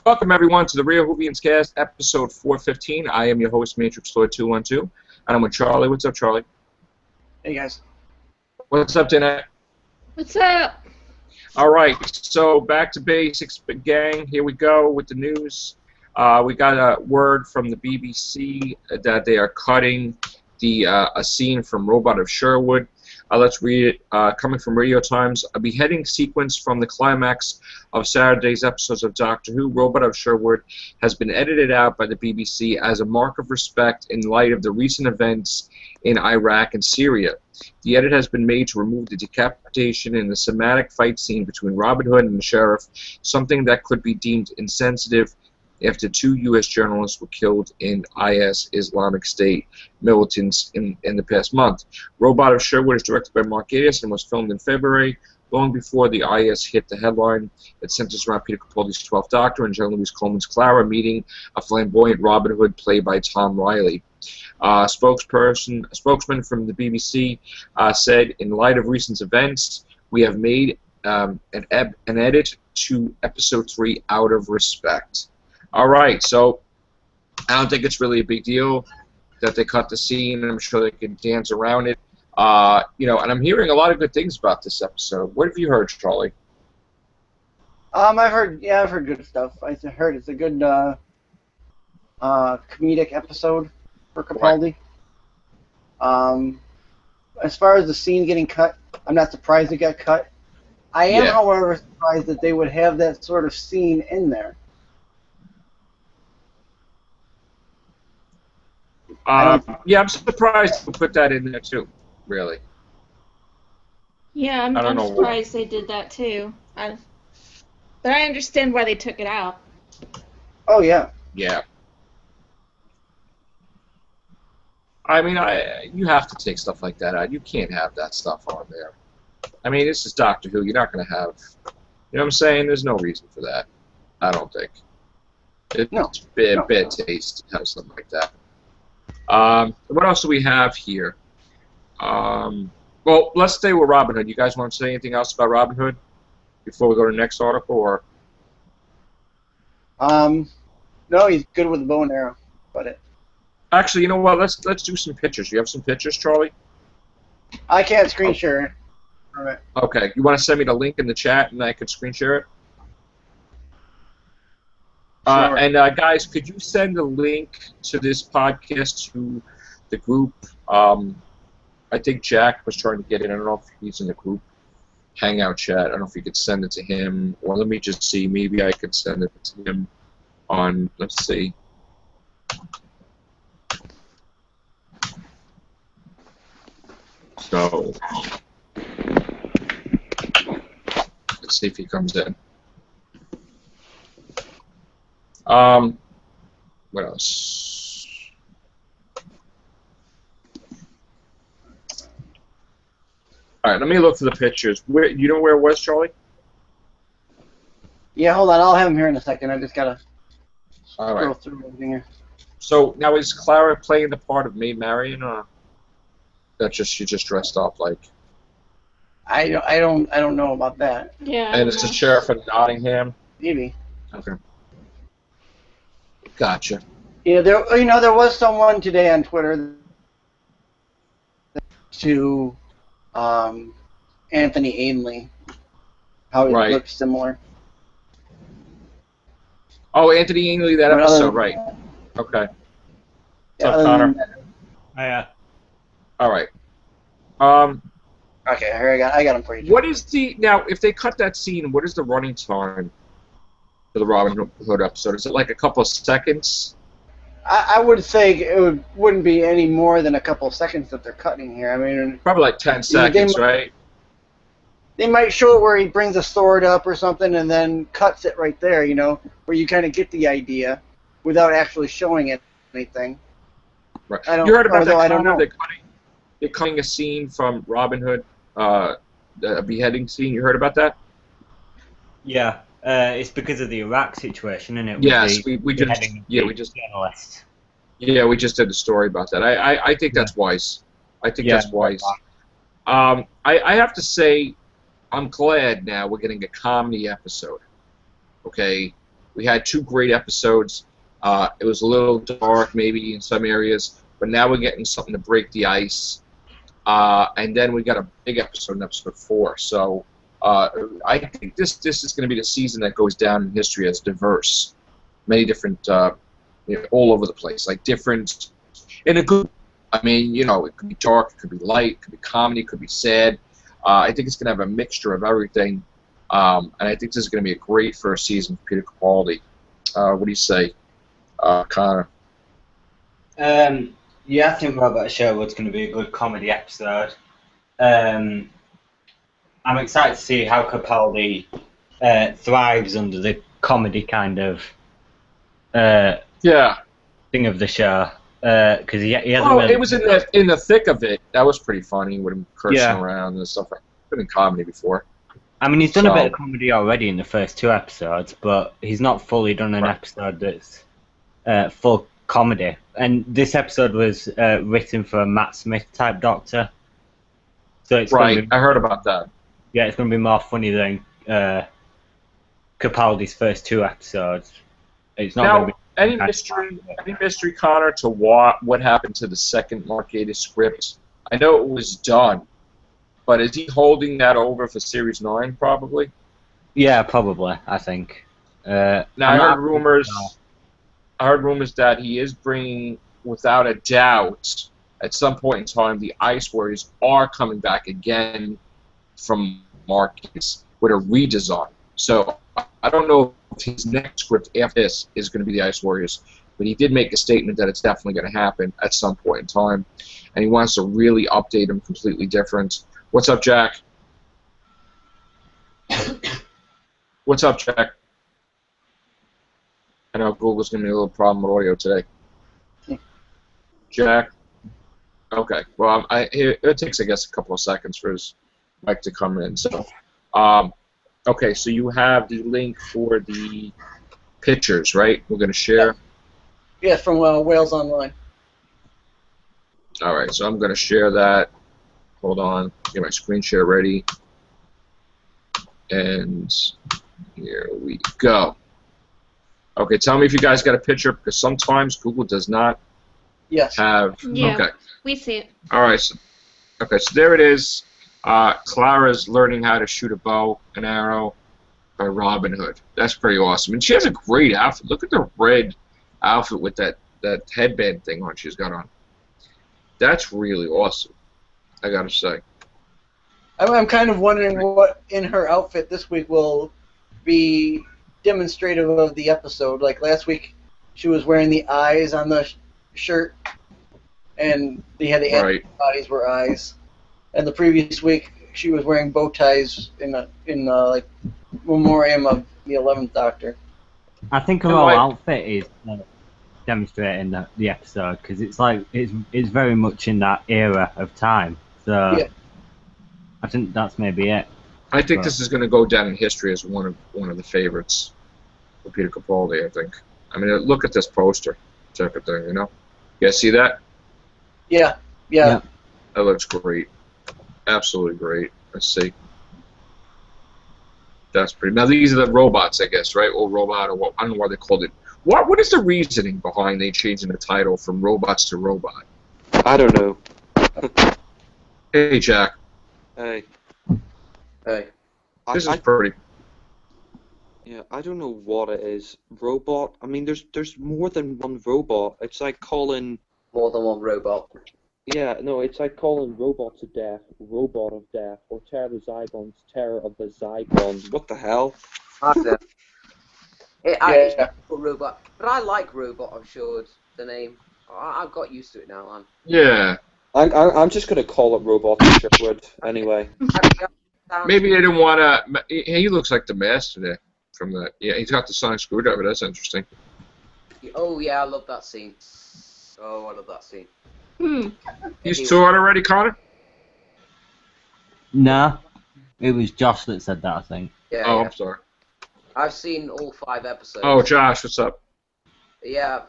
Welcome, everyone, to the Real Whovians Cast, episode 415. I am your host, Matrix Lord 212, and I'm with Charlie. What's up, Charlie? Hey, guys. What's up, Danette? What's up? All right, so back to basics, gang. Here we go with the news. We got a word from the BBC that they are cutting a scene from Robot of Sherwood. Let's read it. Coming from Radio Times, a beheading sequence from the climax of Saturday's episodes of Doctor Who, Robot of Sherwood, has been edited out by the BBC as a mark of respect in light of the recent events in Iraq and Syria. The edit has been made to remove the decapitation in the cinematic fight scene between Robin Hood and the sheriff, something that could be deemed insensitive after 2 U.S. journalists were killed in IS Islamic State militants in the past month. Robot of Sherwood is directed by Mark Gatiss and was filmed in February, long before the IS hit the headline. It centers around Peter Capaldi's 12th Doctor and Jean-Louis Coleman's Clara meeting a flamboyant Robin Hood played by Tom Riley. A spokesman from the BBC said, in light of recent events, we have made an edit to episode 3 out of respect. All right, so I don't think it's really a big deal that they cut the scene. I'm sure they can dance around it. And I'm hearing a lot of good things about this episode. What have you heard, Charlie? I've heard good stuff. I heard it's a good comedic episode for Capaldi. Right. As far as the scene getting cut, I'm not surprised it got cut. I am, however, surprised that they would have that sort of scene in there. I'm surprised to put that in there too. Really. Yeah, I'm surprised they did that too. But I understand why they took it out. Oh yeah. Yeah. I mean, you have to take stuff like that out. You can't have that stuff on there. I mean, this is Doctor Who. You're not going to have. You know what I'm saying? There's no reason for that. I don't think. It's bad taste to have something like that. What else do we have here? Well, let's stay with Robin Hood. You guys want to say anything else about Robin Hood before we go to the next article, or? No, he's good with the bow and arrow, but Actually, you know what? Let's do some pictures. You have some pictures, Charlie? I can't screen share. All right. Okay. You want to send me the link in the chat, and I could screen share it? Sure. And guys, could you send a link to this podcast to the group? I think Jack was trying to get in. I don't know if he's in the group Hangout chat. I don't know if you could send it to him, or let me just see. Maybe I could send it to him on. Let's see. So let's see if he comes in. What else? All right, let me look for the pictures. You know where it was, Charlie? Yeah, hold on. I'll have him here in a second. I just gotta scroll through everything here. So now is Clara playing the part of Maid Marian, or she just dressed up like? I don't know about that. Yeah. And it's the sheriff of Nottingham. Maybe. Okay. Gotcha. Yeah, there was someone today on Twitter to Anthony Ainley, how he looks similar. Oh, Anthony Ainley, that episode, right? Okay. What's up, Connor? Hiya. All right. Okay, here I got him for you. What is now? If they cut that scene, what is the running time for the Robin Hood episode? Is it like a couple of seconds? I would say it wouldn't be any more than a couple of seconds that they're cutting here. I mean, probably like 10 seconds, right? They might show it where he brings a sword up or something and then cuts it right there, where you kind of get the idea without actually showing it anything. Right. You heard about that? I don't know. They're cutting a scene from Robin Hood, a beheading scene. You heard about that? Yeah. It's because of the Iraq situation, isn't it? Yes, we just journalists. Yeah, we just did a story about that. I think that's wise. I think that's wise. I have to say, I'm glad now we're getting a comedy episode. Okay, We had 2 great episodes. It was a little dark maybe in some areas, but now we're getting something to break the ice. And then we got a big episode in episode 4. So I think this is going to be the season that goes down in history as diverse. Many different, all over the place, like different, in a good. I mean, it could be dark, it could be light, it could be comedy, it could be sad. I think it's going to have a mixture of everything, and I think this is going to be a great first season for Peter Capaldi. What do you say, Connor? Yeah, I think Robert Sherwood's going to be a good comedy episode. I'm excited to see how Capaldi thrives under the comedy kind of thing of the show. Because he hasn't really... it was in the thick of it. That was pretty funny with him cursing around and stuff. I've been in comedy before. I mean, he's done a bit of comedy already in the first 2 episodes, but he's not fully done an episode that's full comedy. And this episode was written for a Matt Smith type doctor. So it's I heard about that. Yeah, it's going to be more funny than Capaldi's first 2 episodes. It's not going to be any mystery, Connor, to what happened to the second Mark Gatiss script? I know it was done, but is he holding that over for Series 9, probably? Yeah, probably, I think. Now, I heard rumors that he is bringing, without a doubt, at some point in time, the Ice Warriors are coming back again from Mark Gatiss with a redesign. So I don't know if his next script after this is going to be the Ice Warriors, but he did make a statement that it's definitely going to happen at some point in time, and he wants to really update them completely different. What's up, Jack? What's up, Jack? I know Google's going to be a little problem with audio today. Jack? Okay. Well, it takes, I guess, a couple of seconds for his mic to come in. So, okay, so you have the link for the pictures, right? We're going to share? Yeah, from Wales Online. All right, so I'm going to share that. Hold on. Get my screen share ready. And here we go. Okay, tell me if you guys got a picture, because sometimes Google does not have... Yeah, okay. We see it. All right, so there it is. Clara's learning how to shoot a bow and arrow by Robin Hood. That's pretty awesome. And she has a great outfit. Look at the red outfit with that headband thing on she's got on. That's really awesome, I gotta say. I'm kind of wondering what in her outfit this week will be demonstrative of the episode. Like last week, she was wearing the eyes on the shirt, and they had the antibodies were eyes. And the previous week, she was wearing bow ties in like memoriam of the 11th Doctor. I think her whole outfit is demonstrating the episode, because it's like it's very much in that era of time. So yeah. I think that's maybe it. I think this is going to go down in history as one of the favorites for Peter Capaldi. I think. I mean, look at this poster, type of thing. You know, you guys see that? Yeah. That looks great. Absolutely great. Let's see. That's pretty. Now these are the robots, I guess, right? Or robot, or what? I don't know why they called it. What is the reasoning behind they changing the title from robots to robot? I don't know. Hey, Jack. Hey. This is pretty. Yeah, I don't know what it is. Robot. I mean, there's more than one robot. It's like calling more than one robot. Yeah, no, it's like calling robot to death, robot of death, or terror of the Zygons, terror of the Zygons. What the hell? I don't know. I robot, but I like robot. I'm sure the name. I've got used to it now, man. Yeah. I'm just gonna call it Robot Sherwood anyway. Maybe they didn't want to. He looks like the Master there from the. Yeah, he's got the sonic screwdriver. That's interesting. Oh yeah, I love that scene. Oh, I love that scene. You saw it already, Connor? No, it was Josh that said that, I think. Yeah. Oh, yeah. I'm sorry. I've seen all 5 episodes. Oh, Josh, what's up? Yeah.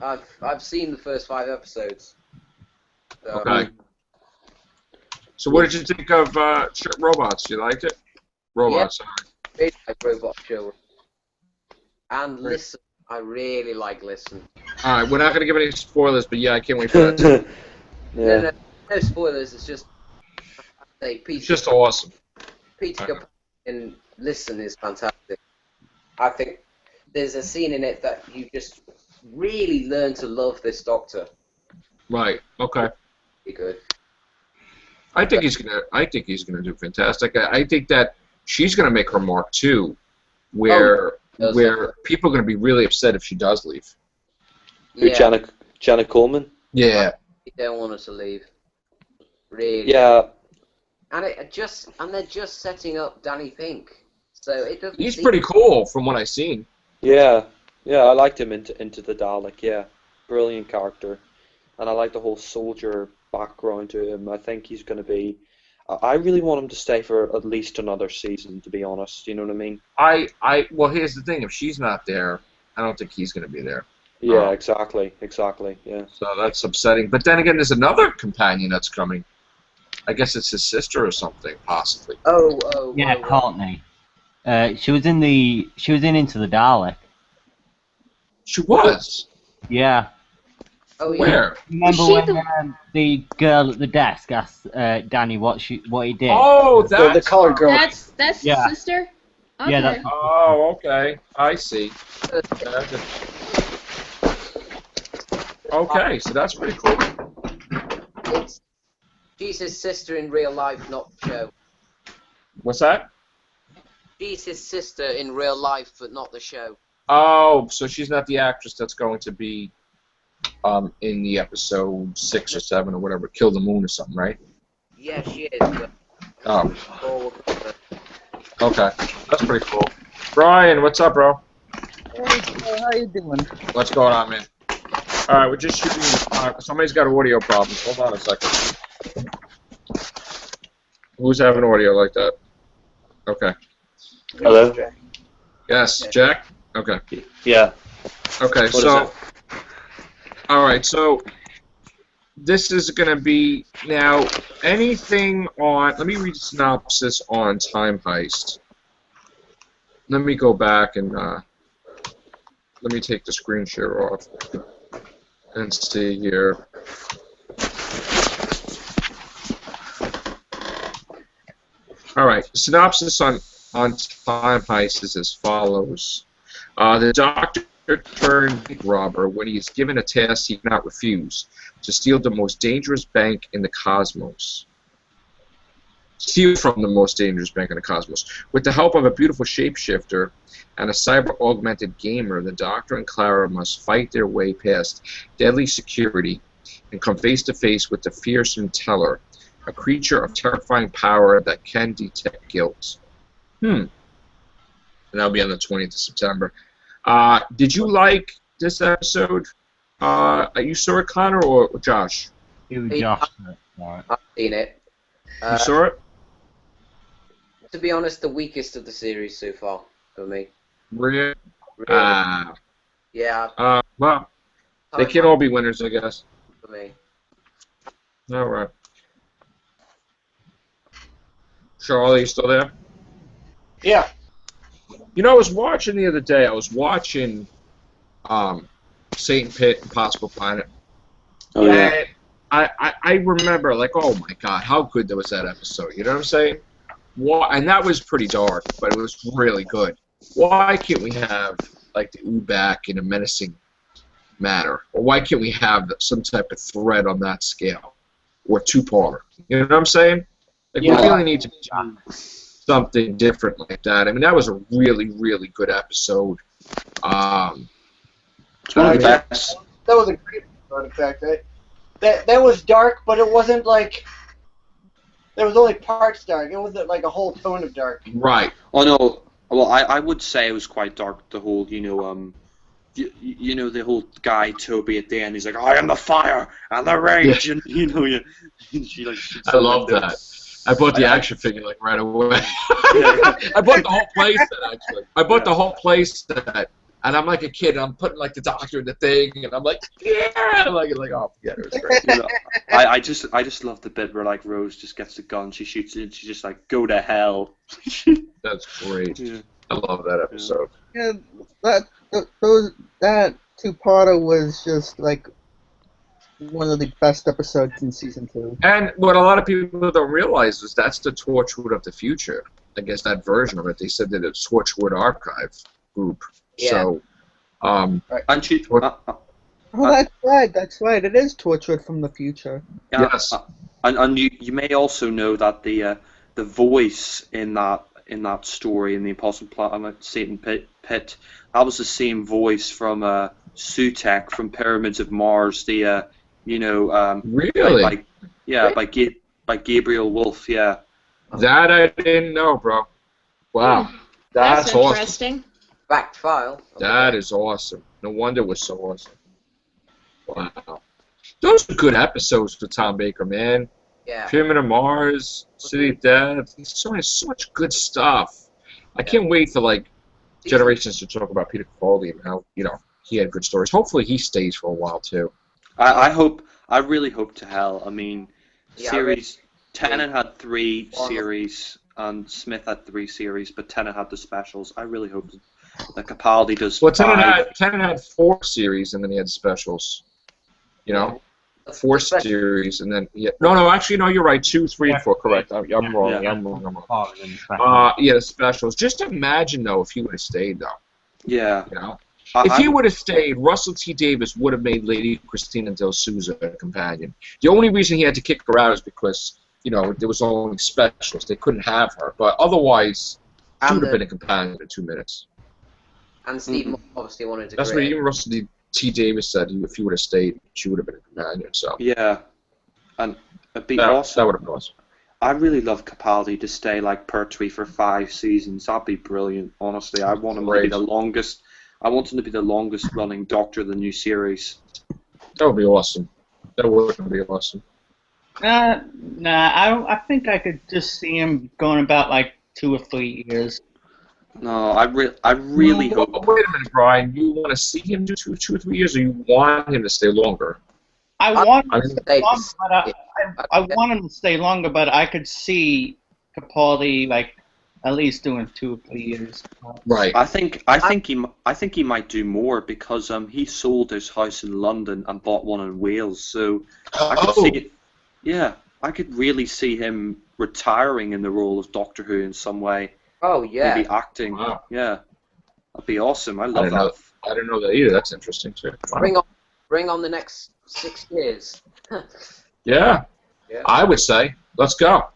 I've seen the first 5 episodes. So, okay. So what did you think of Robots? You liked it? Robots, yeah. Like Robot Show. And Listen. I really like Listen. All right, we're not going to give any spoilers, but yeah, I can't wait for that. No spoilers. It's just it's just awesome. Peter Capaldi in Listen is fantastic. I think there's a scene in it that you just really learn to love this Doctor. Right. Okay. Be good. I think he's gonna do fantastic. I think that she's gonna make her mark too, where people are gonna be really upset if she does leave. Yeah. Janet Coleman. Yeah. They don't want her to leave. Really. Yeah. And they're just setting up Danny Pink, so it doesn't. He's pretty cool from what I've seen. Yeah, I liked him into the Dalek. Yeah, brilliant character, and I like the whole soldier background to him. I think he's going to be. I really want him to stay for at least another season, to be honest. You know what I mean? Well, here's the thing: if she's not there, I don't think he's going to be there. Yeah, exactly. Yeah. So that's upsetting. But then again, there's another companion that's coming. I guess it's his sister or something, possibly. Yeah, Courtney. She was in Into the Dalek. She was. Yeah. Oh yeah. Where? Remember when the girl at the desk asked Danny what he did? Oh, that's the colored girl. That's his sister. Okay. Yeah, that's. Oh, okay. I see. Okay, so that's pretty cool. She's his sister in real life, not the show. What's that? She's his sister in real life, but not the show. Oh, so she's not the actress that's going to be in the episode 6 or 7 or whatever, Kill the Moon or something, right? Yeah, she is. But Oh. Okay, that's pretty cool. Brian, what's up, bro? Hey, how you doing? What's going on, man? All right, we're just shooting. Somebody's got audio problems. Hold on a second. Who's having audio like that? Okay. Hello? Yes, Jack? Okay. Yeah. Okay, so... Alright, so... This is going to be... Now, anything on... Let me read the synopsis on Time Heist. Let me go back and... let me take the screen share off. And see here. Alright, synopsis on Time Heist is as follows. The Doctor turned bank robber when he is given a task he cannot refuse, to steal the most dangerous bank in the cosmos. Steal from the most dangerous bank in the cosmos. With the help of a beautiful shapeshifter and a cyber-augmented gamer, the Doctor and Clara must fight their way past deadly security and come face-to-face with the fearsome Teller, a creature of terrifying power that can detect guilt. And that'll be on the 20th of September. Did you like this episode? You saw it, Connor, or Josh? It was Josh. I've seen it. You saw it? To be honest, the weakest of the series so far for me. Really? Yeah. Well, they can't all be winners, I guess. For me. All right. Charlie, you still there? Yeah. You know, I was watching the other day. I was watching Satan Pit, Impossible Planet. Oh yeah. I remember, like, oh my God, how good was that episode? You know what I'm saying? And that was pretty dark, but it was really good. Why can't we have like the Ubak in a menacing manner, or why can't we have some type of thread on that scale, or two-parter? You know what I'm saying? Like, we really need to do something different like that. I mean, that was a really, really good episode. That was a great episode, in fact. That was dark, but it wasn't like... There was only parts dark. It wasn't like a whole tone of dark. Right. Oh, no. Well, I would say it was quite dark, the whole, you know, the whole guy, Toby, at the end, he's like, I am the fire and the rage, and, you know, she, like, I love that. I bought the action figure, like, right away. I bought the whole playset, actually. I bought the whole playset, and I'm like a kid, and I'm putting, like, the Doctor in the thing, and I'm like, yeah! Like, oh, forget it. It's great. You know, I just love the bit where, like, Rose just gets the gun, she shoots it, and she's just like, go to hell. That's great. Yeah. I love that episode. Yeah, that two-parter was just like one of the best episodes in season 2. And what a lot of people don't realize is that's the Torchwood of the future. I guess that version of it. They said that it's Torchwood Archive group. Yeah. So, And you, Oh, that's right. That's right. It is Torchwood from the future. yeah, yes. and you may also know that the voice in that story in the Impossible Planet Satan Pit, that was the same voice from Sutek from Pyramids of Mars. The Really? by Gabriel Wolf. Yeah. That I didn't know, bro. Wow. That's awesome. interesting. Fact file. That is awesome. No wonder it was so awesome. Wow. Those are good episodes with Tom Baker, man. Yeah. Pyramid of Mars, City of Death. So much good stuff. I can't wait for like generations to talk about Peter Capaldi and how he had good stories. Hopefully he stays for a while too. I really hope to hell. I mean, series Tennant had 3 series and Smith had 3 series, but Tennant had the specials. I really hope that Capaldi does. Well, 5. Tennant had 4 series and then he had specials. 4 series and then actually you're right. 2, 3, and 4. Correct. I'm wrong. I'm wrong. The specials. Just imagine though if he would have stayed though. Yeah. If he would have stayed, Russell T Davies would have made Lady Christina Del Souza a companion. The only reason he had to kick her out is because there was only specials. They couldn't have her, but otherwise she would have been a companion in 2 minutes. And Steve obviously wanted to. That's what even Russell T Davies said. If he would have stayed, she would have been a companion. So yeah, and it'd be awesome. That would have been awesome. I really love Capaldi to stay like Pertwee for 5 seasons. That'd be brilliant. Honestly, I want him to be the longest. I want him to be the longest running Doctor of the new series. That would be awesome. That would be awesome. I think I could just see him going about like 2 or 3 years. No, I really hope. Wait a minute, Brian. You want to see him do 2 or 3 years, or you want him to stay longer? I want him to stay longer, but I want him to stay longer, but I could see Capaldi like at least doing 2 or 3 years. Right. I think he might do more because he sold his house in London and bought one in Wales. So I could see it. Yeah, I could really see him retiring in the role of Doctor Who in some way. Oh yeah. Maybe acting. Wow. Yeah, that'd be awesome. I love that. I didn't know that either. That's interesting too. Wow. Bring on the next 6 years. Yeah, I would say let's go.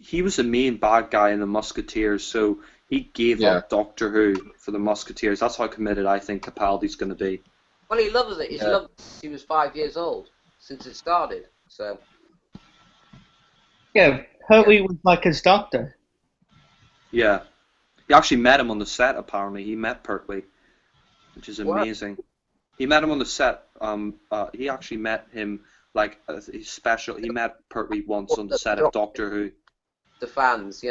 He was the main bad guy in the Musketeers, so he gave up Doctor Who for the Musketeers. That's how committed I think Capaldi's going to be. Well, he loves it. He's loved it since he was 5 years old, since it started. So. Yeah, Pertwee was like his doctor. Yeah. He actually met him on the set, apparently. He met Pertwee, which is amazing. What? He met him on the set. He actually met him, like, special. He met Pertwee once on the set of Doctor Who. The fans,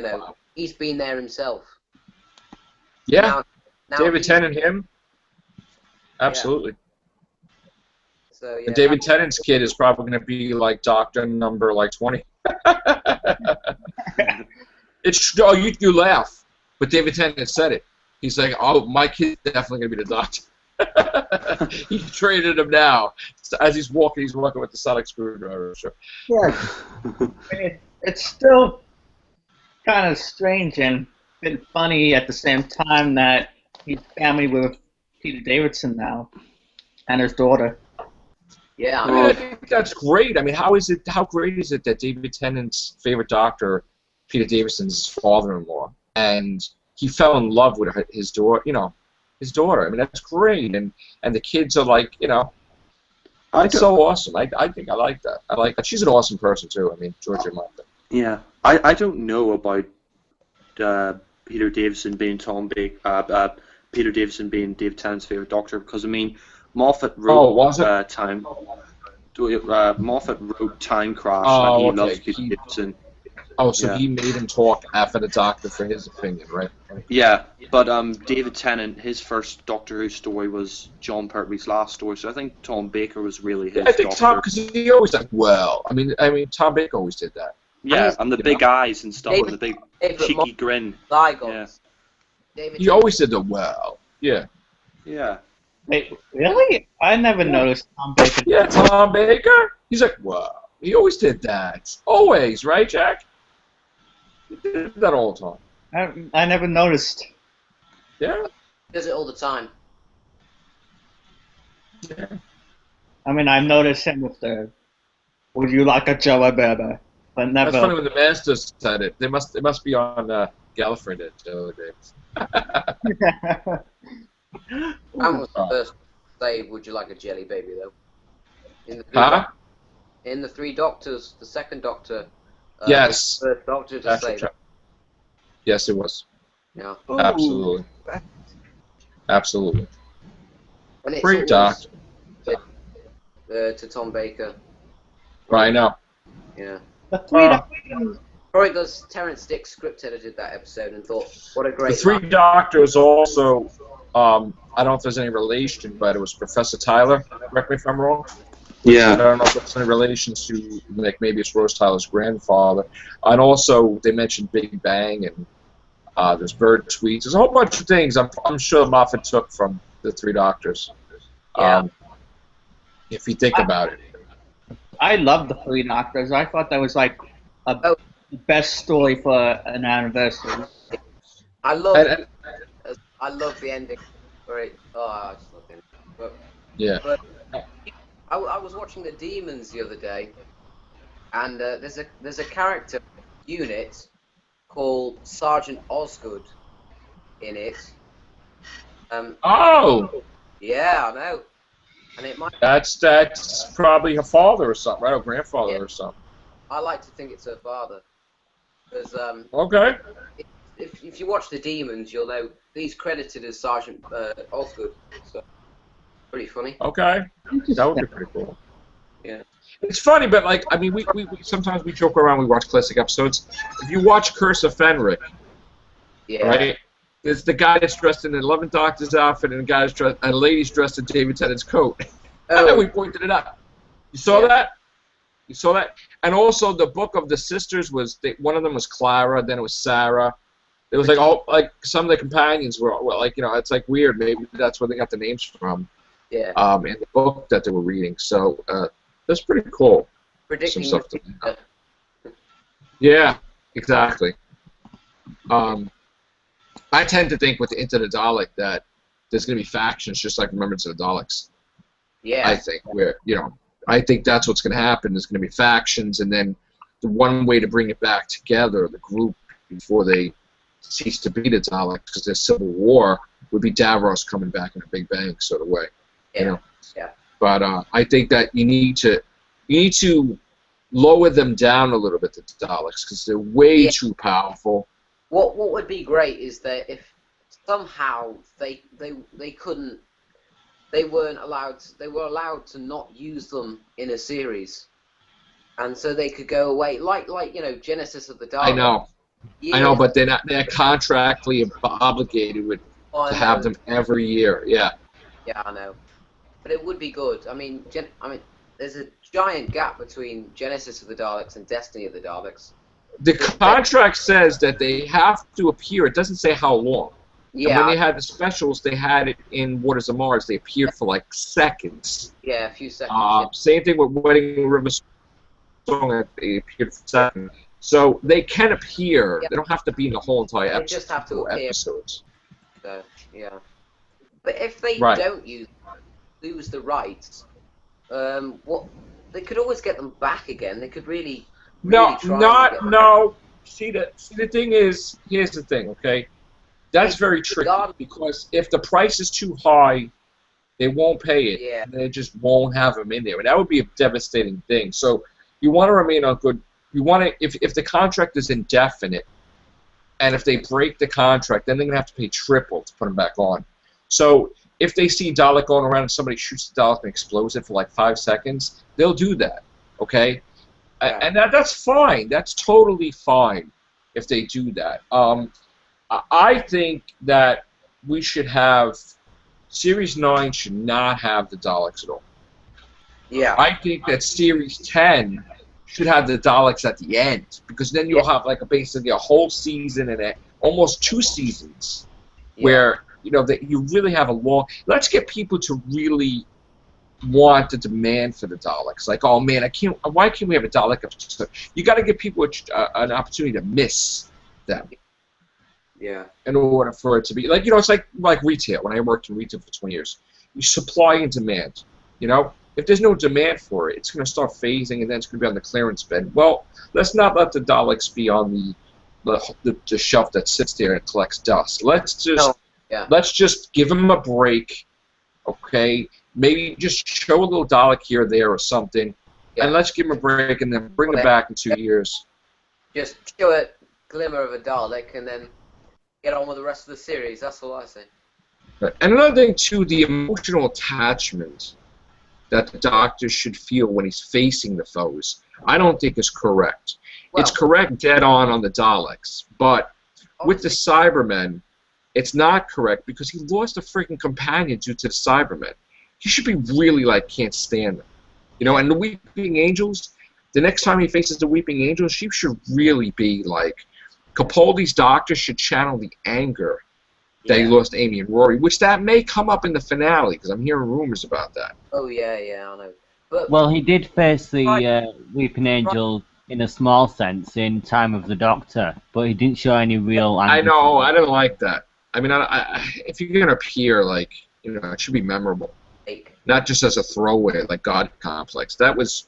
he's been there himself. Yeah. Now David Tennant, him? Absolutely. Yeah. So, and David Tennant's kid is probably going to be, like, Doctor number, 20. You laugh, but David Tennant said it. He's like, "Oh, my kid's definitely gonna be the Doctor." He traded him now. As he's walking with the sonic screwdriver. Sure. Yeah, it's still kind of strange and a bit funny at the same time that he's family with Peter Davison now and his daughter. Yeah, I think that's great. I mean, how great is it that David Tennant's favorite Doctor, Peter Davison's father-in-law, and he fell in love with his daughter. His daughter. I mean, that's great, and the kids are like, it's so awesome. I think I like that. I like that. She's an awesome person too. I mean, Georgia Martha. Yeah, I don't know about Peter Davison being Peter Davison being David Tennant's favorite Doctor because Moffat wrote Moffat wrote Time Crash and he loves Peter Davison. Oh, so he made him talk after the Doctor for his opinion, right? Yeah, but David Tennant, his first Doctor Who story was John Pertwee's last story, so I think Tom Baker was really his. I think Doctor. Tom, because he always did well. I mean, Tom Baker always did that. Yeah, and the big eyes and stuff, and the big cheeky grin. Zygons. David. He always did the well. Yeah. Yeah. Wait, really? I never noticed Tom Baker. Yeah, Tom Baker. He's like, wow. He always did that. Always, right, Jack? He did that all the time. I never noticed. Yeah. He does it all the time. Yeah. I mean, I've noticed him with the "Would you like a jelly baby?" But never. That's funny when the Masters said it. It must be on Gallifrey that Joe did. I was the first to say, "Would you like a jelly baby?" Though. In the Three Doctors, the second Doctor. Yes. The first Doctor to say that. Yes, it was. Yeah. Absolutely. Absolutely. And it's Great Doctor. To Tom Baker. Right now. Yeah. The Three Doctors. Probably because Terrence Dicks script edited that episode and thought, what a great... The Three Doctors also, I don't know if there's any relation, but it was Professor Tyler. Correct me if I'm wrong. Yeah. I don't know if there's any relation to, like, maybe it's Rose Tyler's grandfather. And also, they mentioned Big Bang, and there's Bird Tweets. There's a whole bunch of things I'm sure Moffat took from the Three Doctors. Yeah. If you think about it. I love the Three Doctors. I thought that was like the best story for an anniversary. I love the ending. I just love the ending. But I was watching The Demons the other day, and there's a character unit called Sergeant Osgood in it. Yeah, I know. And it might. That's probably her father or something, right? Or grandfather or something. I like to think it's her father. Because okay. If you watch The Demons, you'll know he's credited as Sergeant Osgood. So pretty funny. Okay. That would be pretty cool. Yeah. It's funny, but like I mean, we sometimes we joke around. We watch classic episodes. If you watch Curse of Fenric, right? There's the guy that's dressed in the 11th Doctor's outfit, and a lady's dressed in David Tennant's coat. And we pointed it out. You saw that? You saw that? And also, the book of the sisters one of them was Clara, then it was Sarah. It was like some of the companions were like, it's like weird. Maybe that's where they got the names from. Yeah. In the book that they were reading. So that's pretty cool. Predicting some stuff yeah, exactly. I tend to think with Into the Dalek that there's going to be factions just like Remembrance of the Daleks. Yeah. I think I think that's what's going to happen. There's going to be factions, and then the one way to bring it back together, the group, before they cease to be the Daleks, because there's civil war, would be Davros coming back in a Big Bang sort of way. Yeah. Yeah. But I think that you need to lower them down a little bit, the Daleks, because they're way too powerful. What would be great is that if somehow they were allowed to not use them in a series, and so they could go away like Genesis of the Daleks. I know, but they're contractually obligated to have them every year. Yeah. Yeah, I know, but it would be good. I mean, there's a giant gap between Genesis of the Daleks and Destiny of the Daleks. The contract says that they have to appear. It doesn't say how long. Yeah. And when they had the specials, they had it in Waters of Mars. They appeared for like seconds. Yeah, a few seconds. Same thing with Wedding River Song. They appeared for seconds. So they can appear. Yeah. They don't have to be in the whole entire episode. They just have to appear. Episodes. So, yeah. But if they don't lose the rights, they could always get them back again. They could really no. See, the thing is, here's the thing, okay? That's very tricky, because if the price is too high, they won't pay it. Yeah. And they just won't have them in there. And that would be a devastating thing. So you want to remain on good. You want to, if the contract is indefinite, and if they break the contract, then they're going to have to pay triple to put them back on. So if they see Dalek going around and somebody shoots the Dalek and explodes it for like 5 seconds, they'll do that, okay? Yeah. And that's fine. That's totally fine if they do that. I think that we should have Series 9 should not have the Daleks at all. Yeah. I think that Series 10 should have the Daleks at the end, because then you'll have like basically a whole season and almost 2 seasons where that you really have a long. Let's get people to really want the demand for the Daleks. Like, oh man, why can't we have a Dalek episode? You got to give people an opportunity to miss them. Yeah. In order for it to be it's like retail. When I worked in retail for 20 years, you supply and demand. If there's no demand for it, it's going to start phasing, and then it's going to be on the clearance bin. Well, let's not let the Daleks be on the shelf that sits there and collects dust. Let's just give them a break, okay? Maybe just show a little Dalek here or there or something, and let's give them a break, and then bring them back in 2 years. Just show a glimmer of a Dalek, and then get on with the rest of the series. That's all I say. Right. And another thing, too, the emotional attachment that the Doctor should feel when he's facing the foes, I don't think is correct. Well, it's correct dead on the Daleks, but with the Cybermen, it's not correct because he lost a freaking companion due to the Cybermen. He should be really, can't stand them. And the Weeping Angels, the next time he faces the Weeping Angels, she should really be Capaldi's Doctor should channel the anger that he lost Amy and Rory, which that may come up in the finale, because I'm hearing rumors about that. Oh, yeah, I know. But, well, he did face the Weeping Angel in a small sense in Time of the Doctor, but he didn't show any real anger. I know, I didn't like that. I mean, if you're going to appear, it should be memorable. Not just as a throwaway, like God Complex. That was...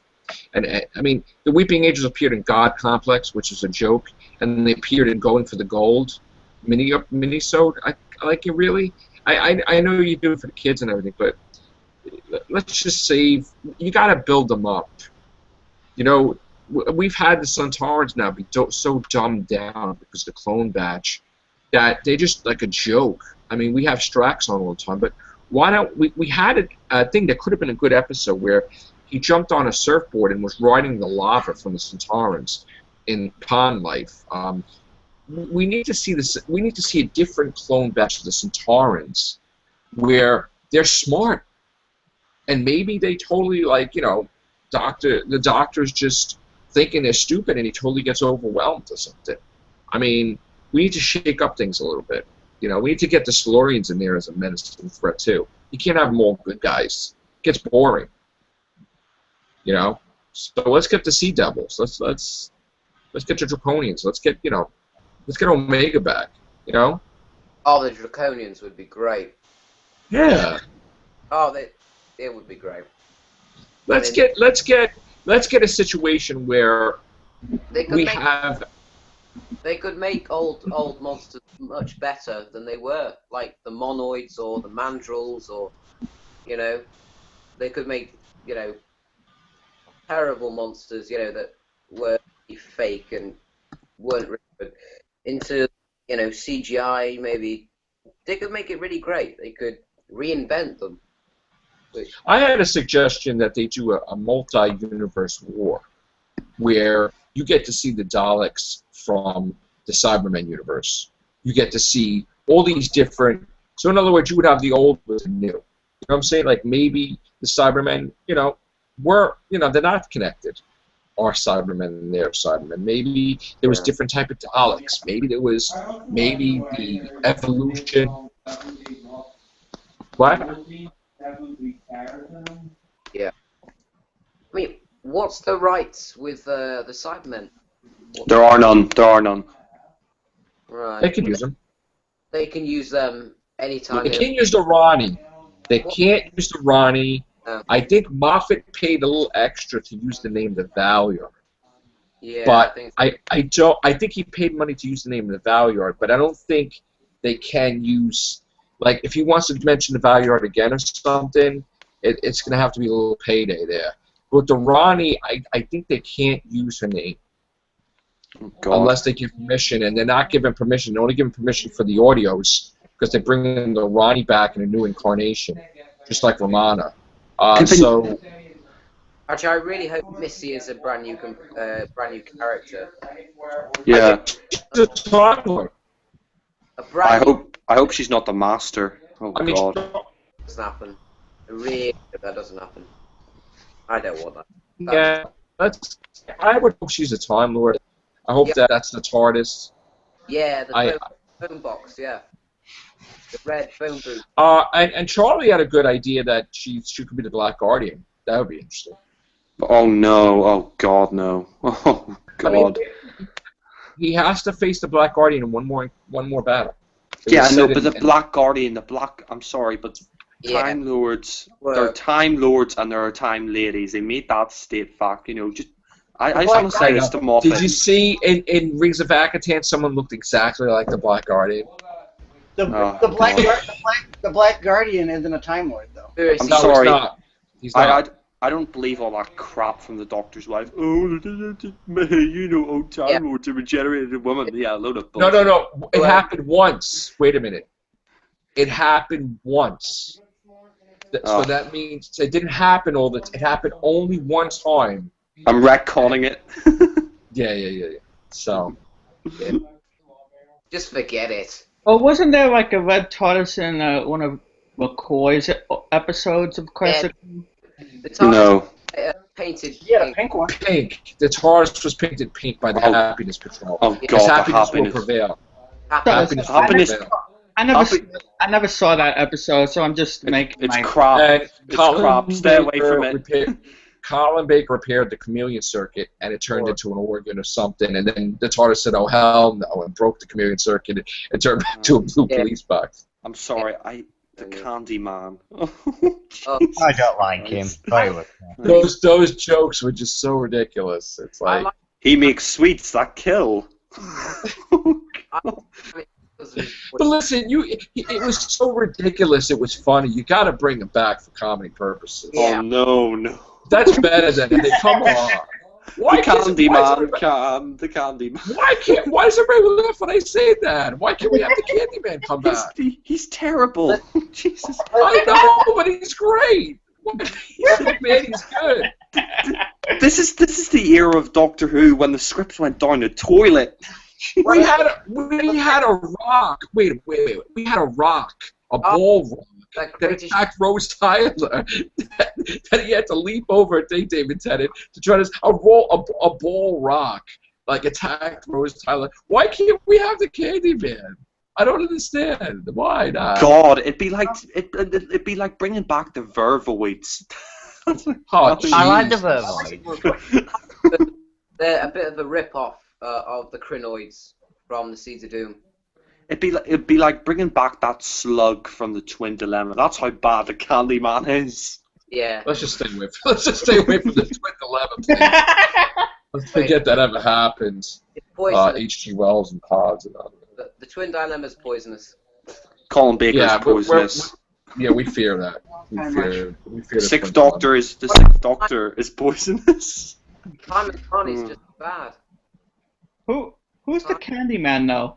And I mean, the Weeping Angels appeared in God Complex, which is a joke, and they appeared in Going for the Gold mini-sode. It really. I know you do it for the kids and everything, but let's just save. You got to build them up. We've had the Centaurans now be so dumbed down because of the clone batch that they just like a joke. I mean, we have Strax on all the time, but why don't we had a thing that could have been a good episode where he jumped on a surfboard and was riding the lava from the Centaurans in Pond Life. We need to see this. We need to see a different clone batch of the Centaurans, where they're smart, and maybe they totally the Doctor's just thinking they're stupid, and he totally gets overwhelmed or something. I mean, we need to shake up things a little bit. We need to get the Silurians in there as a menacing threat too. You can't have them all good guys. It gets boring. So let's get the Sea Devils. Let's get the Draconians. Let's get Omega back. Oh, the Draconians would be great. Yeah. Oh, they would be great. Let's get a situation where They could make old monsters much better than they were, like the Monoids or the Mandrills, or they could make terrible monsters that were fake and weren't really good into CGI. Maybe they could make it really great. They could reinvent them. I had a suggestion that they do a multi-universe war where you get to see the Daleks from the Cybermen universe. You get to see all these different... So in other words, you would have the old with the new. You know what I'm saying? Like maybe the Cybermen, they're not connected. Our Cybermen and their Cybermen. Maybe there was different type of Daleks. Maybe there was the evolution. What? Yeah. I mean, what's the rights with the Cybermen? There are none. Right. They can use them. They can use them anytime. They can't use the Ronnie. They can't use the Ronnie. I think Moffat paid a little extra to use the name the Valyard. Yeah, but I think so. I think he paid money to use the name the Valyard, but I don't think they can use, like, if he wants to mention the Valyard again or something, it's going to have to be a little payday there. But the Ronnie, I think they can't use her name unless they give permission, and they're not giving permission. They're only giving permission for the audios because they're bringing the Ronnie back in a new incarnation, just like Romana. Actually, I really hope Missy is a brand new character. Yeah. She's a toddler. I hope she's not the Master. Oh God. That doesn't happen. Really, that doesn't happen. I don't want that. Yeah, I would hope she's a Time Lord. I hope that's the TARDIS. Yeah, the phone box. Yeah. The red phone booth. And Charlie had a good idea that she could be the Black Guardian. That would be interesting. Oh no! Oh God, no! Oh God! He has to face the Black Guardian in one more battle. Yeah, I know, but the Black Guardian, I'm sorry, but Time Lords, there are Time Lords and there are Time Ladies. They made that state fact, you know. I just want to say this to Moffat. Did you see in Rings of Akatan someone looked exactly like the Black Guardian? The Black Guardian isn't a Time Lord, though. I'm sorry. He's not. I don't believe all that crap from the Doctor's wife. Oh, you know, Time Lords are regenerated women. Yeah, a load of bullshit. No. It happened once. Wait a minute. It happened once. So that means it didn't happen all the time. It happened only one time. I'm retconning it. Yeah. So. Yeah. Just forget it. Oh, wasn't there like a red tortoise in one of McCoy's episodes of Classic? No. Painted. Yeah, the pink one. Pink. The TARDIS was painted pink by the Happiness Patrol. Oh God, happiness will prevail. Happiness will prevail. I never saw that episode, so I'm just making it's crap. It's crap. Stay away from it. Colin Baker repaired the chameleon circuit, and it turned into an organ or something. And then the TARDIS said, "Oh hell no!" and broke the chameleon circuit. It turned back to a blue police box. I'm sorry. The Candyman. I don't like him. Those jokes were just so ridiculous. It's like he makes sweets that kill. But listen, it was so ridiculous. It was funny. You got to bring it back for comedy purposes. Yeah. Oh no. That's better than anything. Come on. The Candyman. Why does everybody laugh when I say that? Why can't we have the Candyman come back? He's terrible. Jesus. I know, but he's great. Man, he's good. This is the era of Doctor Who when the scripts went down the toilet. We had a rock. Wait. We had a rock, a ball rock that attacked Rose Tyler. that he had to leap over, David Tennant, to try to a ball rock like attacked Rose Tyler. Why can't we have the Candyman? I don't understand. Why not? God, it'd be like bringing back the Vervoids. I like the Vervoids. They're a bit of a rip-off of the Crinoids from the Seeds of Doom. It'd be like bringing back that slug from the Twin Dilemma. That's how bad the Candyman is. Yeah. Let's just stay away from the Twin Dilemma, please. Let's forget that ever happened. H.G. Wells and Pods and other. The Twin Dilemma is poisonous. Colin Baker's poisonous. We fear that. We fear the Sixth Doctor is poisonous. Connie's just bad. Who's the Candyman now?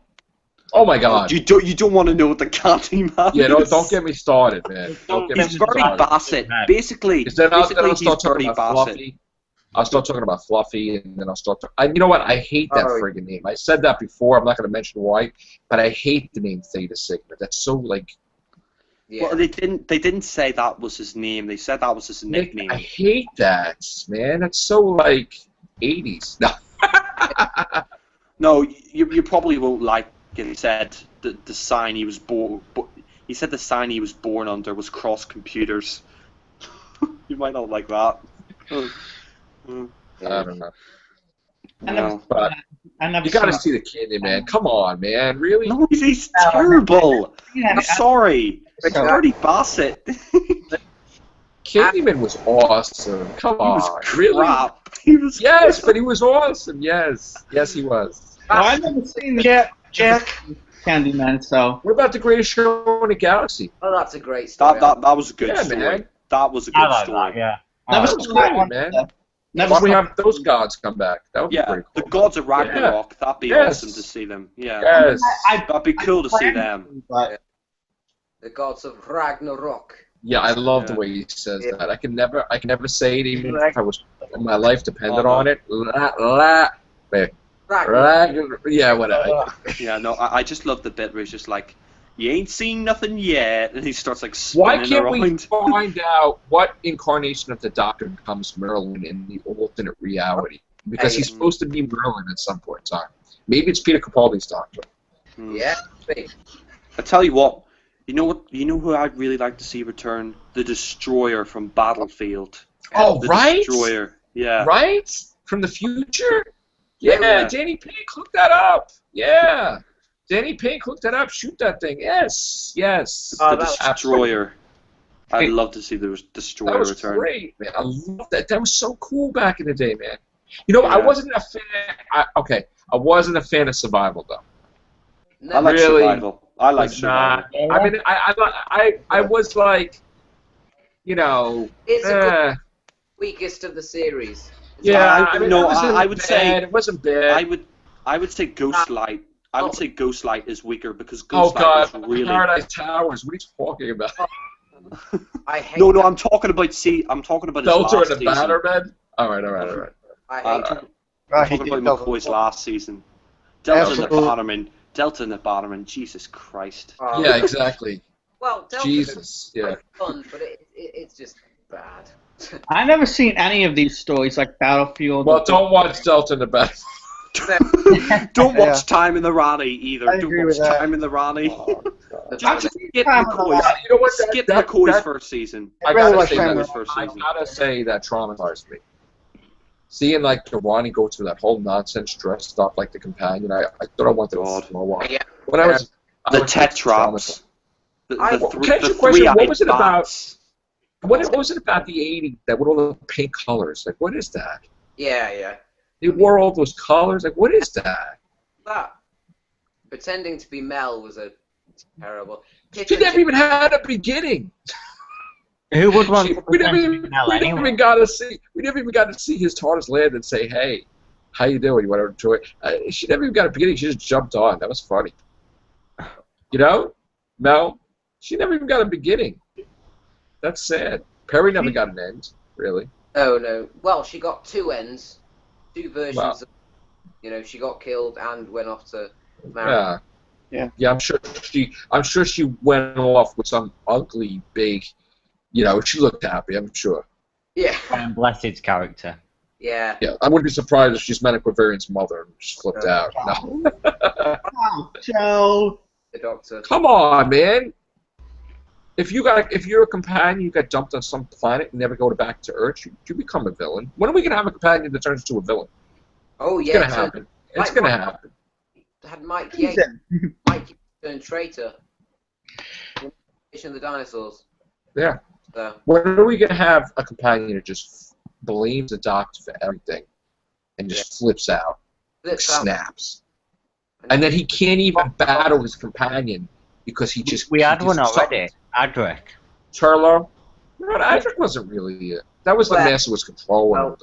Oh my God! You don't want to know what the Candyman is? Yeah, don't get me started, man. He's Bertie Bassett. Basically, he's Bertie Bassett. I'll start talking about Fluffy, and then I'll start. You know what? I hate that friggin' name. I said that before. I'm not going to mention why, but I hate the name Theta Sigma. That's so like. Yeah. Well, they didn't say that was his name. They said that was his nickname. I hate that, man. That's so like 80s. No. No, you probably won't like it. He said the sign he was born. He said the sign he was born under was cross computers. You might not like that. I don't know. No. But you gotta see the Candyman. Come on, man. Really? No, he's terrible. I'm sorry. It's Bertie Bassett. Candyman was awesome. Come on. He was crap. Really? Yes, but he was awesome. Yes, he was. Well, I've never seen Jack Candyman, so. What about the greatest show in the galaxy? Oh, that's a great story. That was a good story. Man. That was a good story. That, yeah. That was great, man. Why we have those gods come back? That would be pretty cool. The gods of Ragnarok. Yeah. That'd be awesome to see them. Yeah. Yes. That'd be cool to see them. But the gods of Ragnarok. Yeah, I love the way he says that. I can never say it even if my life depended on it. Yeah, whatever. Yeah, no, I just love the bit where he's just like, "You ain't seen nothing yet," and he starts like spinning around. Why can't we find out what incarnation of the Doctor becomes Merlin in the alternate reality? Because he's supposed to be Merlin at some point in time. Maybe it's Peter Capaldi's Doctor. Yeah, maybe. I tell you what, You know what? You know who I'd really like to see return? The Destroyer from Battlefield. Oh, the right? Destroyer. Yeah. Right? From the future? Yeah, Danny Pink, hook that up. Yeah. Danny Pink, hook that up. Shoot that thing. Yes. Yes. The Destroyer. I'd love to see the Destroyer return. That was great, man. I love that. That was so cool back in the day, man. You know, I wasn't a fan. I wasn't a fan of Survival, though. I like Survival. I like Survival. I mean, I was like, you know, it's the weakest of the series. Yeah, I would say it wasn't bad. I would say Ghostlight. I would say Ghostlight is weaker because Ghostlight was really. Paradise Towers. What are you talking about? I hate. No, I'm talking about. I'm talking about. Delta and the Batterman. All right. I hate. I'm talking about McCoy's last season. Delta and the Batterman. Delta and the Batterman. Jesus Christ. Yeah, exactly. Well, Delta Jesus. Yeah. Fun, but it's just bad. I've never seen any of these stories like Battlefield. Well, don't watch Delta and the Batterman. Don't watch Time in the Rani either. Don't watch Time in the Rani. Just skip McCoy's first season. I gotta say that traumatized me. Seeing like the Ronnie go through that whole nonsense dressed up like the companion, I thought I wanted to slow one. Yeah. When I was the Tetraps. What was it about? What was it about the '80s that with all the pink colors? Like, what is that? Yeah. They wore all those colors. Like, what is that? That pretending to be Mel was a terrible. She never even had a beginning. Who would want we never even got to see. We never even got to see his TARDIS land and say, "Hey, how you doing? You want to enjoy it?" She never even got a beginning. She just jumped on. That was funny. You know? No, she never even got a beginning. That's sad. Perry never got an end, really. Oh no. Well, she got two ends, two versions. Of, she got killed and went off to marry. Yeah. I'm sure she went off with some ugly big. She looked happy. I'm sure. Yeah. And Blessed's character. Yeah. Yeah. I wouldn't be surprised if she's Manic Variant's mother and just flipped out. No. Joe. The Doctor. Come on, man. If you're a companion, you got dumped on some planet and never go back to Earth, you become a villain. When are we gonna have a companion that turns into a villain? Oh yeah, it's gonna happen. It's gonna happen. Had Mike Yates. Mike turned traitor. Nation of the Dinosaurs. Yeah. So. When are we gonna have a companion that just blames the Doctor for everything and just flips out, snaps, and then he can't even battle his companion because he just. We had one already. Adric. Turlo? No, Adric wasn't really it. That was the Master was controlling.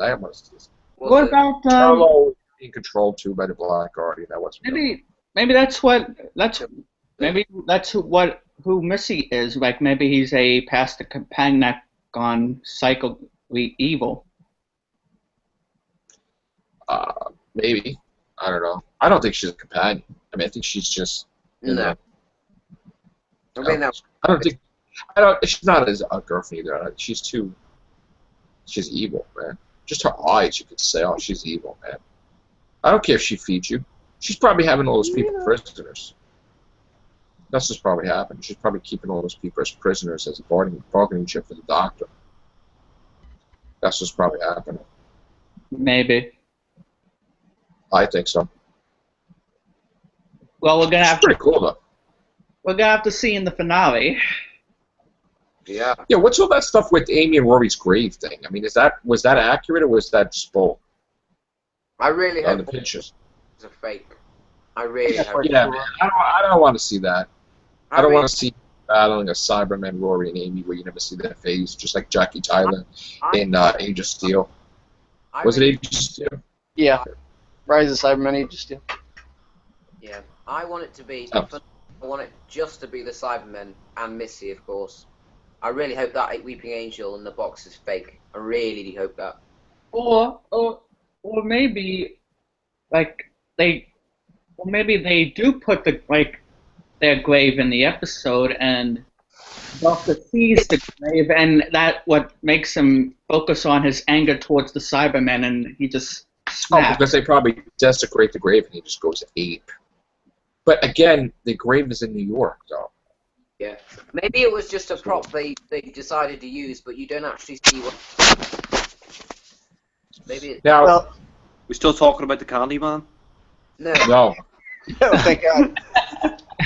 What about Turlo being controlled too by the Black Guardian? That wasn't. Maybe that's who Missy is. Like maybe he's a past companion that gone psychically evil. Maybe. I don't know. I don't think she's a companion. I mean, I think she's just. No. She's not a girlfriend either. She's evil, man. Just her eyes, you could say, oh, she's evil, man. I don't care if she feeds you. She's probably having all those people prisoners. That's what's probably happening. She's probably keeping all those people as prisoners as a bargaining chip for the Doctor. That's what's probably happening. Maybe. I think so. Well, we're gonna have pretty cool though. We're gonna have to see in the finale. Yeah. Yeah. What's all that stuff with Amy and Rory's grave thing? I mean, was that accurate or was that just bull? I really hope the pictures. It's a fake. I really hope. Yeah, man. I don't want to see that. I don't want to see battling a Cyberman, Rory and Amy, where you never see their face, just like Jackie Tyler in Age of Steel. Was it Age of Steel? Yeah. Rise of Cybermen, Age of Steel. Yeah. I want it to be. I want it just to be the Cybermen and Missy, of course. I really hope that Weeping Angel in the box is fake. I really hope that. Or maybe, maybe they do put their grave in the episode, and Doctor sees the grave, and that what makes him focus on his anger towards the Cybermen, and he just snaps. Oh, because they probably desecrate the grave, and he just goes ape. But again, the grave is in New York, though. Yeah. Maybe it was just a prop they decided to use, but you don't actually see what. Maybe. Now, Well, We still talking about the Candyman? No. no. oh, thank God.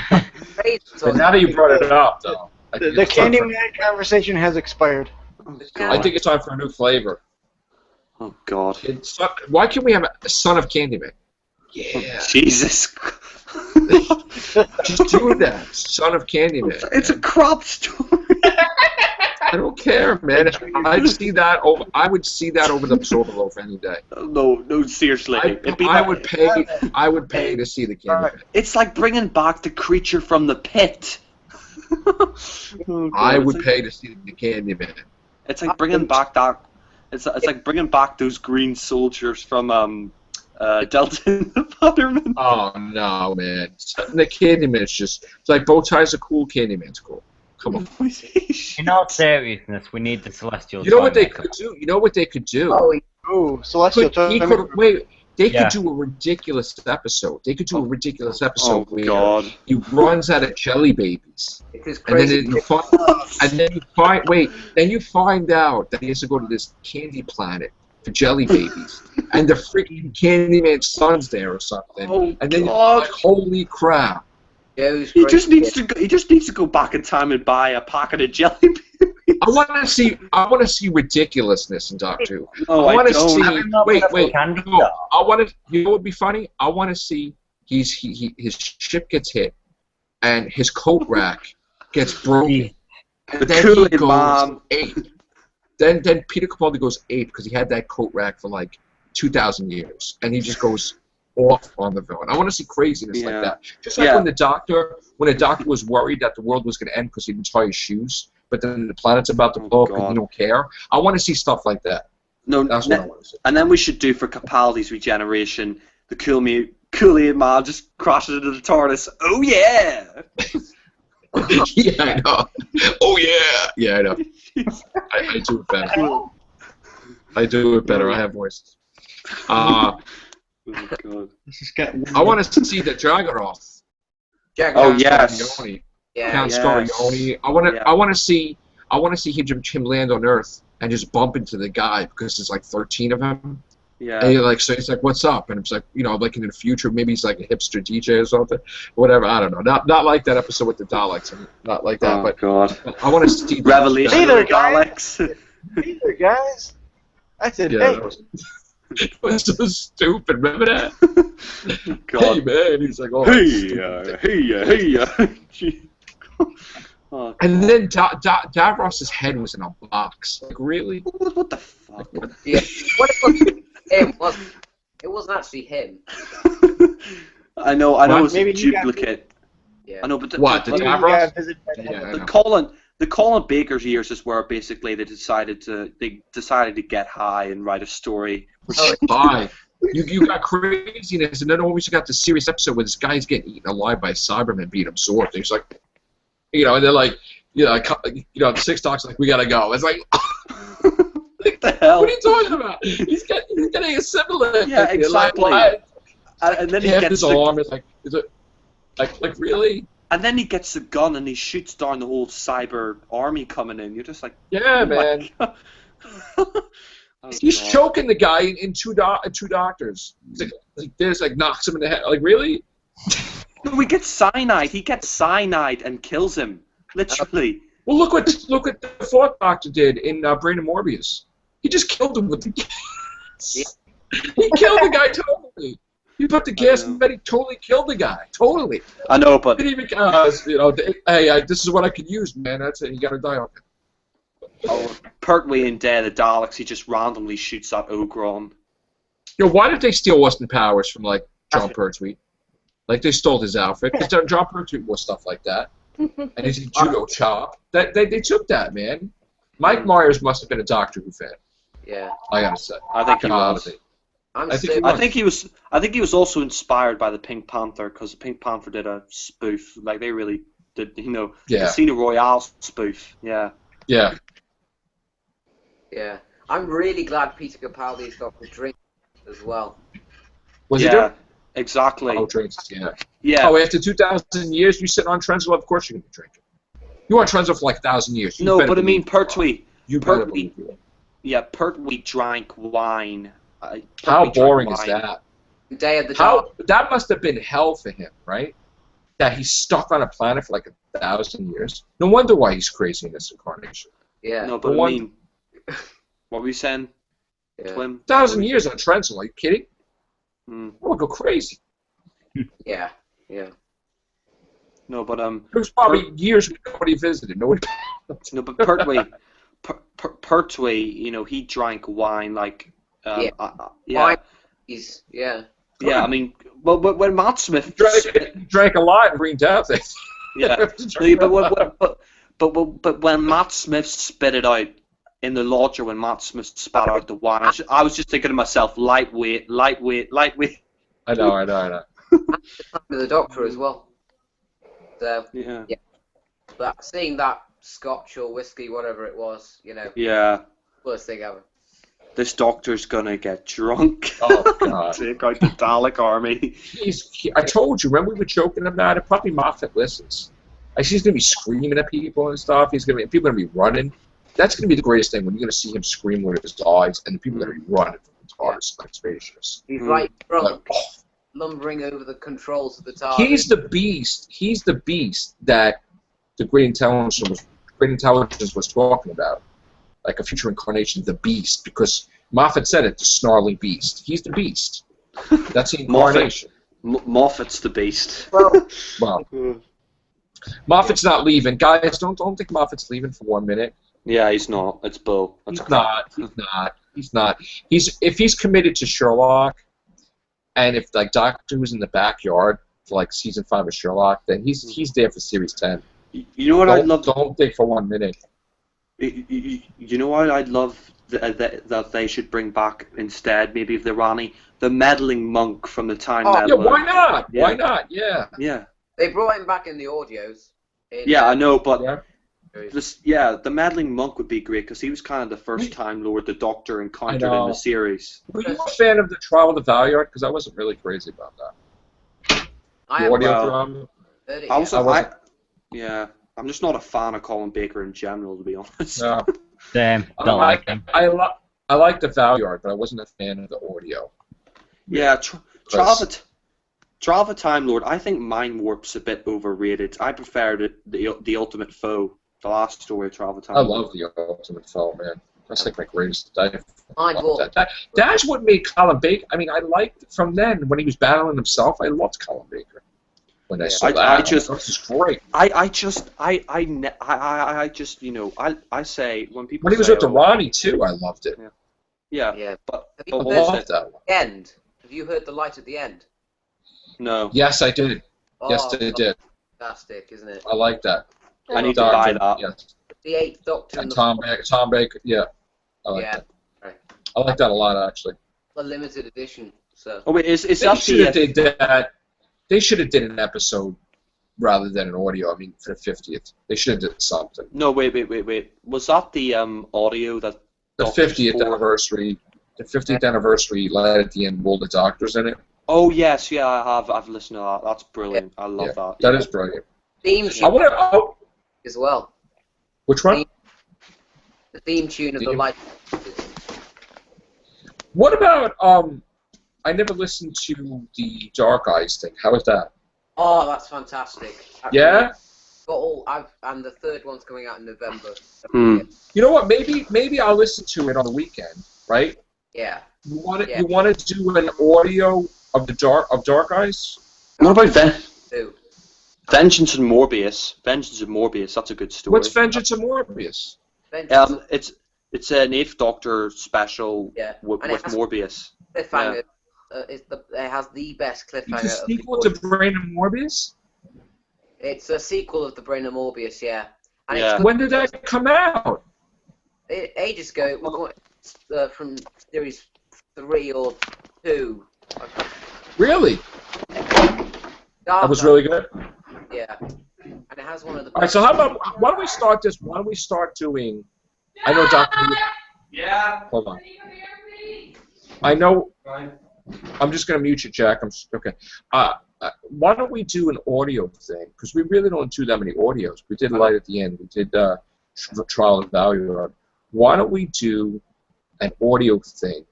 But now that you brought it up, though, The Candyman conversation has expired. Oh, I think it's time for a new flavor. Oh God. Why can't we have a Son of Candyman? Yeah. Jesus. Just do that. Son of Candyman. It's a crop story. I don't care, man. I would see that over the Silver Loaf any day. No, seriously. I would pay to see the Candyman. It's like bringing back the creature from the pit. Oh, I would pay to see the Candyman. It's like bringing back that. It's like bringing back those green soldiers from Delta and the Butterman. Oh no, man! The Candyman's it's like bow ties are cool. Candyman's cool. Come on. In all seriousness, we need the Celestial. You know what they could do? You know what they could do? Oh, Celestial. They could do a ridiculous episode. They could do a ridiculous episode where he runs out of jelly babies, and then you find out that he has to go to this candy planet for jelly babies, and the freaking Candyman's son's there or something, and then you're like, holy crap! He just needs to go back in time and buy a packet of jelly babies. I want to see ridiculousness in Doctor Who. Oh, I want to see. Wait. No, I want to. You know what would be funny? I want to see. His ship gets hit, and his coat rack gets broken. But then he goes ape. Then Peter Capaldi goes ape because he had that coat rack for like 2,000 years, and he just goes off on the villain. I want to see craziness like that. Just like when the Doctor was worried that the world was going to end because he didn't tie his shoes, but then the planet's about to blow up and he don't care. I want to see stuff like that. That's what I want to see. And then we should do for Capaldi's regeneration, the Kool-Aid man just crashes into the TARDIS. Oh yeah! Yeah, I know. Oh yeah! Yeah, I know. I do it better. I do it better. I have voices. Oh God. I want to see the Jaggerath. Oh yes. Count Scarione. I want to see him land on Earth and just bump into the guy because there's like 13 of him. Yeah. And he's like, what's up? And it's like, like in the future, maybe he's like a hipster DJ or something, whatever. I don't know. Not like that episode with the Daleks. Not like that. But God. I want to see Revelation of the Daleks. Hey there, guys. I said, hey. It was so stupid. Remember that? God. Hey man, he's like, oh. Hey. Oh, and then Davros's head was in a box. Like, really? What the fuck? Yeah. What it wasn't actually him. I know it was a duplicate. Yeah. I know, but the Davros? The Colin Baker's years is where basically they decided to get high and write a story. Bye. You got craziness, and then always you got the serious episode where this guy's getting eaten alive by Cybermen being absorbed. And he's like, and they're like, the Six Docs like, we gotta go. It's like, what the hell? What are you talking about? He's getting assimilated. Yeah, exactly. And then he gets his arm. It's like really. And then he gets the gun and he shoots down the whole cyber army coming in. You're just like, yeah, man. He's choking the guy in two doctors. He's like this, like knocks him in the head. Like, really? No, he gets cyanide. He gets cyanide and kills him, literally. Well, look what the fourth Doctor did in Brain of Morbius. He just killed him with the gas. He killed the guy totally. He put the gas in bed. He totally killed the guy. Totally. I know, but he didn't even, hey, this is what I could use, man. That's it. You gotta die on it. Pertwee in Day of the Daleks, he just randomly shoots at Ogron. Why did they steal Austin Powers from John Pertwee? Like they stole his outfit because John Pertwee wore stuff like that, and his judo chop. They took that, man. Mike Myers must have been a Doctor Who fan. Yeah. I gotta say. I think he was. I think he was also inspired by the Pink Panther because the Pink Panther did a spoof. Like they really did, Casino Royale spoof. Yeah. Yeah. Yeah. I'm really glad Peter Capaldi's got the drink as well. Was he doing? Exactly. Oh, drinks, yeah. Yeah. Oh, after 2,000 years, you sitting on trends, well, of course you're going to be drinking. You are Trenzo for like 1,000 years. No, but I mean Pertwee. You better believe it. Yeah, Pertwee drank wine. How boring is that? Day of the Dog. That must have been hell for him, right? That he's stuck on a planet for like 1,000 years. No wonder why he's crazy in this incarnation. Yeah. No, but I mean, what were you saying? Yeah. Twim? 1,000 years on Trenzo, are you kidding? Hmm. I would go crazy. Yeah. Yeah. No, but It was probably years nobody visited. Nobody. No, but Pertwee, you know, he drank wine like. Yeah. Yeah. Yeah. I mean, well, when Matt Smith drank a lot and Green Death. Yeah. But when Matt Smith spit it out in the lodger, when Matt Smith spat out the wine, I was just thinking to myself, lightweight. I know. The Doctor as well. So yeah. But seeing that Scotch or whiskey, whatever it was, you know. Yeah. Worst thing ever. This Doctor's gonna get drunk. Oh God! Take out the Dalek army. I told you. Remember we were joking about it. Probably Moffat listens. He's gonna be screaming at people and stuff. People are gonna be running. That's gonna be the greatest thing when you're gonna see him scream with his eyes, and the people are gonna be running from his TARDIS like spaceships. He's right drunk, lumbering over the controls of the TARDIS. He's the beast. He's the beast that the Great Intelligence was talking about. Like a future incarnation, the Beast, because Moffat said it, the snarly beast. He's the Beast. That's the incarnation. Moffat's the Beast. Well, Moffat's not leaving. Guys, don't think Moffat's leaving for 1 minute. Yeah, he's not. It's Bill. He's not. If he's committed to Sherlock, and if like Doctor Who's in the backyard for like season 5 of Sherlock, then he's there for series 10. You know what I'd love? Don't think for 1 minute. You know what I'd love that they should bring back instead, maybe if they're Ronnie, the meddling monk from the time. Oh, yeah, why not? Yeah. Why not? Yeah. Yeah. They brought him back in the audios. Yeah, I know, but the meddling monk would be great because he was kind of the first Time Lord the Doctor encountered in the series. Were you a fan of the Trial of the Valeyard? Because I wasn't really crazy about that. The audio drama. I'm just not a fan of Colin Baker in general, to be honest. No. Damn, don't like him. I like the Valeyard, but I wasn't a fan of the audio. Yeah, Trial of a Time Lord, I think Mind Warp's a bit overrated. I prefer the Ultimate Foe, the last story of Trial of a Time Lord. I love the Ultimate Foe, man. That's like my greatest. That's what made Colin Baker. I mean, I liked from then when he was battling himself. I loved Colin Baker. When I saw that, this is great. I say when people. When he was with the Ronnie too, I loved it. Yeah. But I loved that one. End. Have you heard the light at the end? No. Yes, I did. Yes, I did. Fantastic, isn't it? I like that. I need to buy that. Yes. The 8th Doctor. And Tom Baker. Yeah. I like that. Right. I like that a lot, actually. A limited edition. So. Oh wait, is they that should have did that? They should have did an episode rather than an audio. I mean, for the 50th, they should have did something. No, wait. Was that the audio that the 50th anniversary? The 50th anniversary light at the end with all the Doctors in it. Oh yes, yeah, I've listened to that. That's brilliant. I love that. That is brilliant. Theme tune as well. Which one? The theme tune of the light. What about I never listened to the Dark Eyes thing. How is that? Oh, that's fantastic. Yeah? And the 3rd one's coming out in November. You know what? Maybe I'll listen to it on the weekend, right? Yeah. You want to do an audio of Dark Eyes? What about Vengeance and Morbius? Vengeance and Morbius. That's a good story. What's Vengeance and Morbius? It's an 8th Doctor special with Morbius. Cliffhanger. It has the best cliffhanger. It's a sequel to Brain of Morbius? It's a sequel of the Brain of Morbius, yeah. And yeah. When did that come out? Ages ago, from series 3 or 2. Really? That was really good? Yeah. And it has one of the best. Alright, so how about, why don't we start this? Why don't we start doing, I know Dr. Yeah. Hold on. I know, I'm just going to mute you, Jack. Okay. why don't we do an audio thing? Because we really don't do that many audios. We did Light at the end. We did Trial of Value. Why don't we do an audio thing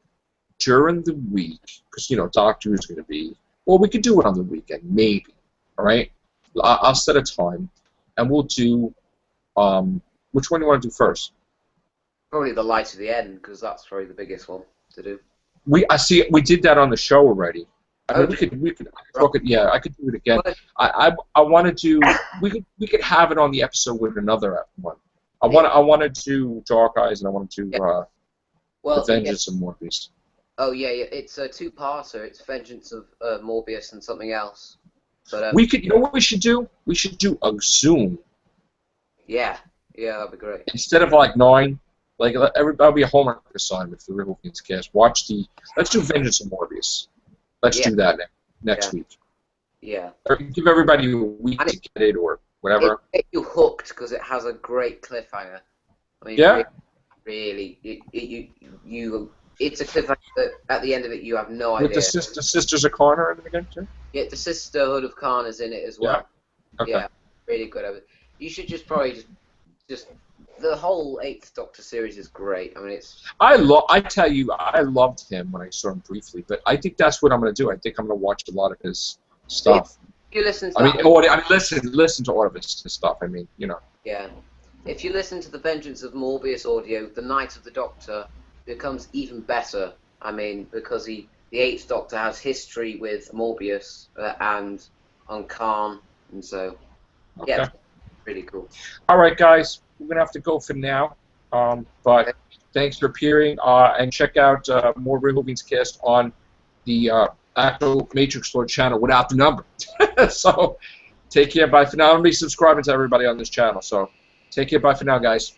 during the week? Because, you know, Doctor Who's going to be... Well, we could do it on the weekend, maybe. All right? I'll set a time, and we'll do... which one do you want to do first? Probably the Light at the End, because that's probably the biggest one to do. I see. We did that on the show already. I mean, we could talk it. Yeah, I could do it again. I want to do. We could have it on the episode with another one. I want to do Dark Eyes, and I want to do The Vengeance of Morbius. Oh yeah, it's a two-parter. It's Vengeance of Morbius and something else. But we could. You know what we should do? We should do a Zoom. Yeah, that'd be great. Instead of like 9. Like, that'll be a homework assignment for the Whovians cast. Let's do Vengeance of Morbius. Let's do that next week. Yeah. Or give everybody a week to get it or whatever. It get you hooked because it has a great cliffhanger. I mean, really, it's a cliffhanger that at the end of it you have no idea. With the Sisters of Connor in it again, too? Yeah, the Sisterhood of Khan is in it as well. Yeah, okay. Yeah, really good. You should just probably just the whole 8th Doctor series is great. I mean, it's. I tell you, I loved him when I saw him briefly, but I think that's what I'm going to do. I think I'm going to watch a lot of his stuff. If you listen to listen to all of his stuff. I mean, you know. Yeah, if you listen to the Vengeance of Morbius audio, the Night of the Doctor becomes even better. I mean, because the 8th Doctor has history with Morbius and on Khan, and so yeah, really cool. All right, guys. We're going to have to go for now, but thanks for appearing, and check out more Real Whovians cast on the actual Matrix Lord channel without the number. So, take care, bye for now. I'm going to be subscribing to everybody on this channel, so take care, bye for now, guys.